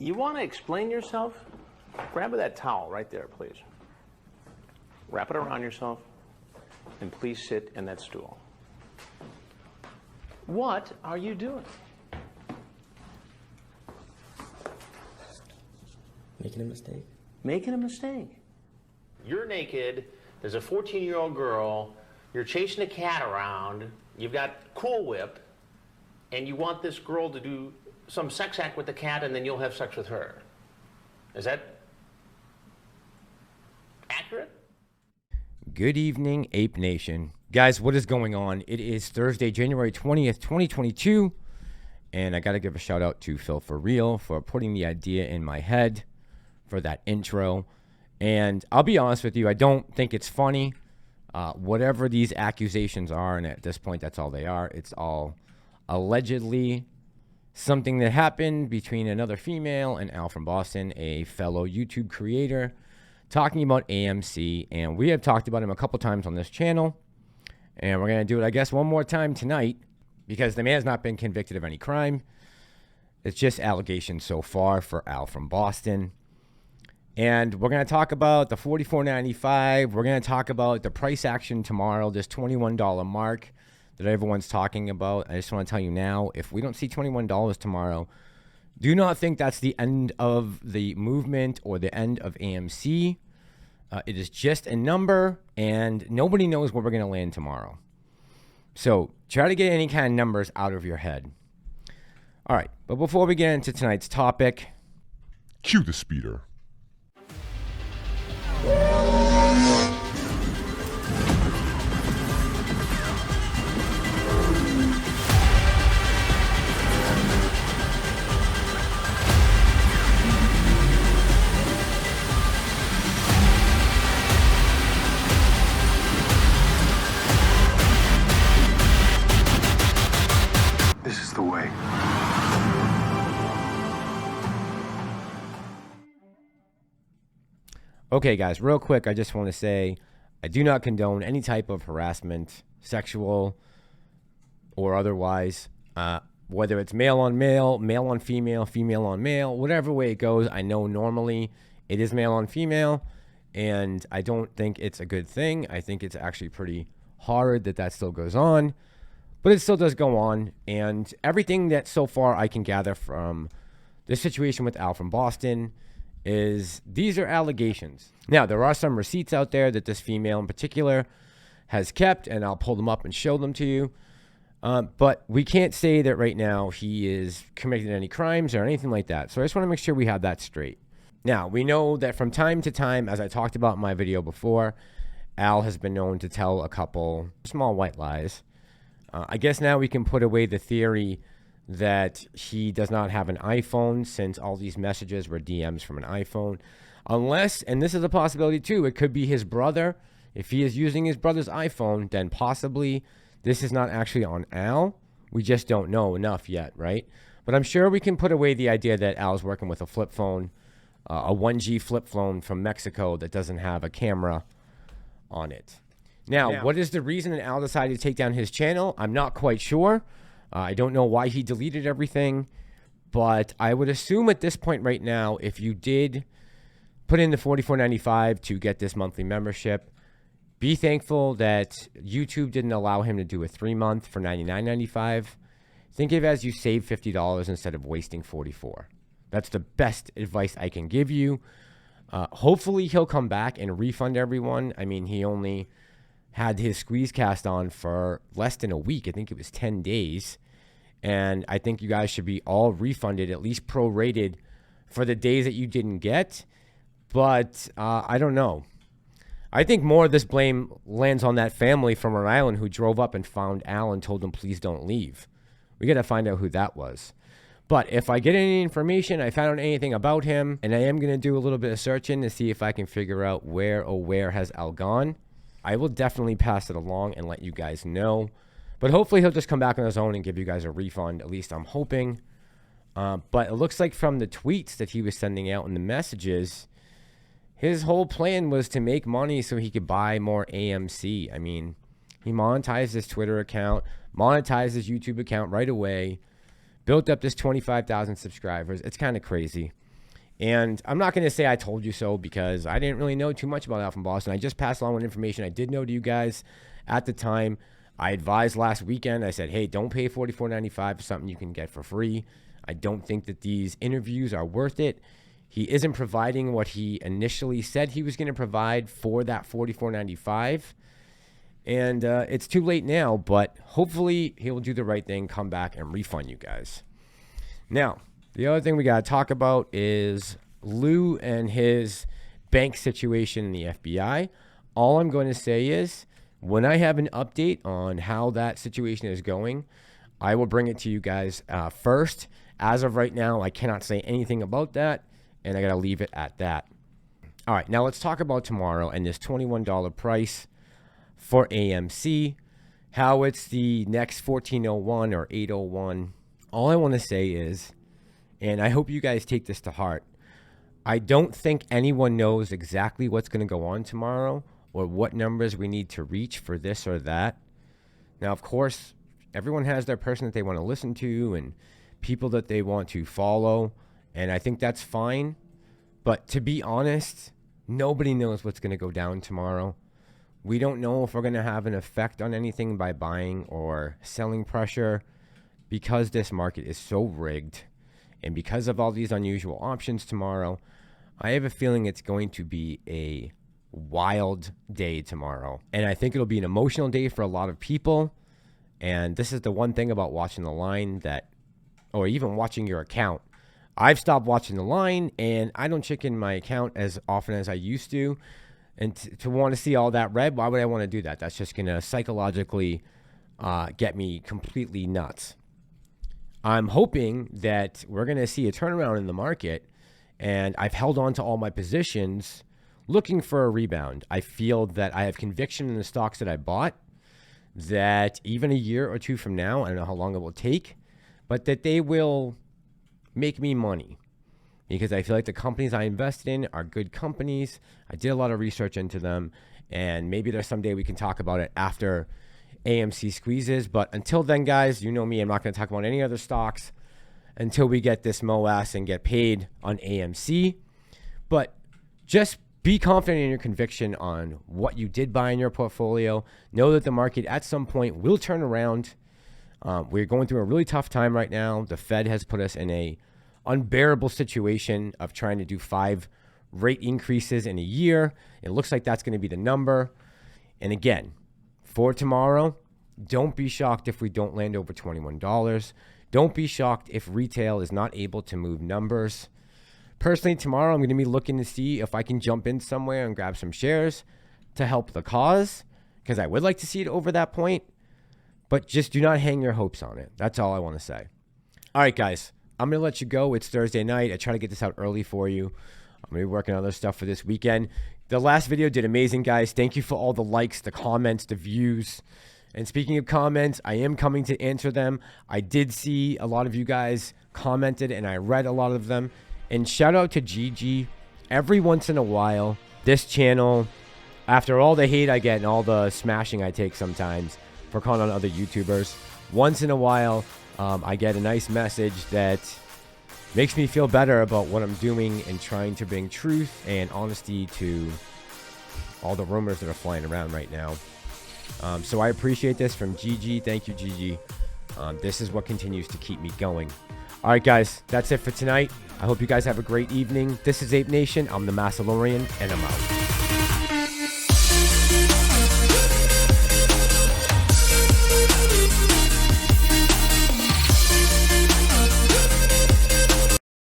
You want to explain yourself? Grab that towel right there, please. Wrap it around yourself, and please sit in that stool. What are you doing? Making a mistake. Making a mistake. You're naked, there's a 14-year-old girl, you're chasing a cat around, you've got Cool Whip, and you want this girl to do some sex act with the cat, and then you'll have sex with her. Is that accurate? Good evening, Ape Nation. Guys, what is going on? It is Thursday, January 20th, 2022, and I got to give a shout out to Phil for Real for putting the idea in my head for that intro. And I'll be honest with you, I don't think it's funny. Whatever these accusations are, and at this point, that's all they are. It's all allegedly something that happened between another female and Al from Boston, a fellow YouTube creator, talking about AMC. And we have talked about him a couple times on this channel. And we're going to do it, I guess, one more time tonight because the man has not been convicted of any crime. It's just allegations so far for Al from Boston. And we're going to talk about the $44.95. We're going to talk about the price action tomorrow, this $21 mark that everyone's talking about. I just want to tell you now, if we don't see $21 tomorrow, do not think that's the end of the movement or the end of AMC. It is just a number, and nobody knows where we're going to land tomorrow. So try to get any kind of numbers out of your head. All right, but before we get into tonight's topic, cue the speeder. This is the way. okay, guys, real quick, I just want to say I do not condone any type of harassment, sexual or otherwise, whether it's male on male, male on female, female on male, whatever way it goes. I know normally it is male on female, and I don't think it's a good thing. I think it's actually pretty hard that that still goes on, but it still does go on. And everything that so far I can gather from this situation with Al from Boston is these are allegations. Now, there are some receipts out there that this female in particular has kept, and I'll pull them up and show them to you. But we can't say that right now he is committing any crimes or anything like that. So I just want to make sure we have that straight. Now, we know that from time to time, as I talked about in my video before, Al has been known to tell a couple small white lies. I guess now we can put away the theory that he does not have an iPhone, since all these messages were DMs from an iPhone. Unless, and this is a possibility too, it could be his brother. If he is using his brother's iPhone, then possibly this is not actually on Al. We just don't know enough yet, right? But I'm sure we can put away the idea that Al's working with a flip phone, a 1G flip phone from Mexico that doesn't have a camera on it. Now, what is the reason that Al decided to take down his channel? I'm not quite sure. I don't know why he deleted everything, but I would assume at this point right now, if you did put in the $44.95 to get this monthly membership, be thankful that YouTube didn't allow him to do a 3-month for $99.95. Think of it as you save $50 instead of wasting $44. That's the best advice I can give you. Hopefully he'll come back and refund everyone. I mean, he only had his Squeezecast on for less than a week. I think it was 10 days. And I think you guys should be all refunded, at least prorated for the days that you didn't get. But I don't know. I think more of this blame lands on that family from Rhode Island who drove up and found Al and told him, please don't leave. We got to find out who that was. But if I get any information, I found out anything about him, and I am going to do a little bit of searching to see if I can figure out where has Al gone, I will definitely pass it along and let you guys know. But hopefully he'll just come back on his own and give you guys a refund. At least I'm hoping. But it looks like from the tweets that he was sending out and the messages, his whole plan was to make money so he could buy more AMC. I mean, he monetized his Twitter account, monetized his YouTube account right away, built up this 25,000 subscribers. It's kind of crazy. And I'm not going to say I told you so because I didn't really know too much about Alpha Boston. I just passed along what information I did know to you guys at the time. I advised last weekend. I said, hey, don't pay $44.95 for something you can get for free. I don't think that these interviews are worth it. He isn't providing what he initially said he was going to provide for that $44.95. And it's too late now, but hopefully he'll do the right thing, come back and refund you guys. Now, the other thing we got to talk about is Lou and his bank situation in the FBI. All I'm going to say is when I have an update on how that situation is going, I will bring it to you guys first. As of right now, I cannot say anything about that, and I got to leave it at that. All right, now let's talk about tomorrow and this $21 price for AMC, how it's the next 1401 or 801. All I want to say is, and I hope you guys take this to heart, I don't think anyone knows exactly what's going to go on tomorrow or what numbers we need to reach for this or that. Now, of course, everyone has their person that they want to listen to and people that they want to follow, and I think that's fine. But to be honest, nobody knows what's going to go down tomorrow. We don't know if we're going to have an effect on anything by buying or selling pressure because this market is so rigged. And because of all these unusual options tomorrow, I have a feeling it's going to be a wild day tomorrow. And I think it'll be an emotional day for a lot of people. And this is the one thing about watching the line that, or even watching your account. I've stopped watching the line and I don't check in my account as often as I used to. And to want to see all that red, why would I want to do that? That's just going to psychologically get me completely nuts. I'm hoping that we're going to see a turnaround in the market, and I've held on to all my positions looking for a rebound. I feel that I have conviction in the stocks that I bought, that even a year or two from now, I don't know how long it will take, but that they will make me money. Because I feel like the companies I invested in are good companies. I did a lot of research into them, and maybe there's someday we can talk about it after AMC squeezes. But until then, guys, you know me, I'm not going to talk about any other stocks until we get this MOASS and get paid on AMC. But just be confident in your conviction on what you did buy in your portfolio. Know that the market at some point will turn around. We're going through a really tough time right now. The Fed has put us in a unbearable situation of trying to do 5 rate increases in a year. It looks like that's going to be the number. And again, for tomorrow, don't be shocked if we don't land over $21. Don't be shocked if retail is not able to move numbers. Personally, tomorrow I'm going to be looking to see if I can jump in somewhere and grab some shares to help the cause, because I would like to see it over that point. But just do not hang your hopes on it. That's all I want to say. All right, guys. I'm going to let you go. It's Thursday night. I try to get this out early for you. I'm going to be working on other stuff for this weekend. The last video did amazing, guys. Thank you for all the likes, the comments, the views. And speaking of comments, I am coming to answer them. I did see a lot of you guys commented, and I read a lot of them. And shout out to Gigi. Every once in a while, this channel, after all the hate I get and all the smashing I take sometimes for calling on other YouTubers, once in a while, I get a nice message that makes me feel better about what I'm doing and trying to bring truth and honesty to all the rumors that are flying around right now. So I appreciate this from Gigi. Thank you, Gigi. This is what continues to keep me going. All right, guys, that's it for tonight. I hope you guys have a great evening. This is Ape Nation. I'm the Massalorian, and I'm out.